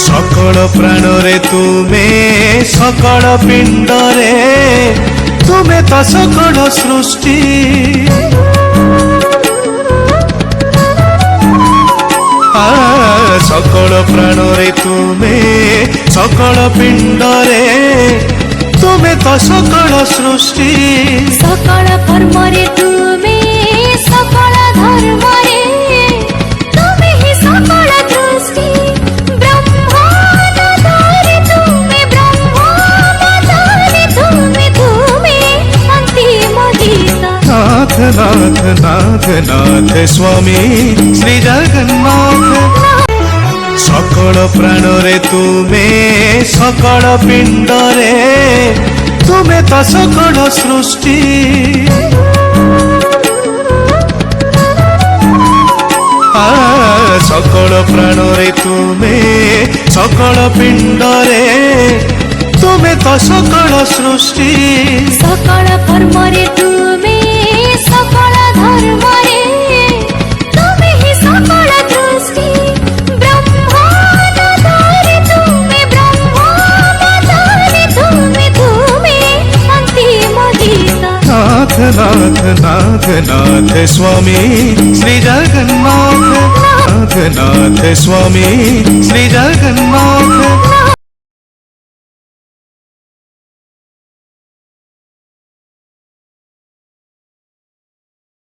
सकल प्राण रे तुमे सकल पिंड रे तुमे तो सकल सृष्टि सकल प्राण रे तुमे सकल पिंड रे तुमे तो सकल सृष्टि सकल कर्म रे तुमे सकल धर्म रे तुमे ही सकल दृष्टि ब्रह्मानंदरे तुमे ब्रह्मानंदरे तुमे अंतिम गीता। नाथ नाथ नाथ नाथ स्वामी श्री जगन्नाथ सकल प्राण रे तुमे सकल पिंड रे तुमे तो सकल सृष्टि सकल प्राण रे तुमे सकल पिंड रे तुमे तो सकल सृष्टि सकल कर्म रे तुमे सकल धर्म रे तुमे ही सकल दृष्टि ब्रह्मानंदरे तुमे ब्रह्मानंदरे तुमे अंतिम गीता। नाथ नाथ नाथ नाथ स्वामी श्री जगन्नाथ नाथ नाथ स्वामी श्री जगन्नाथ।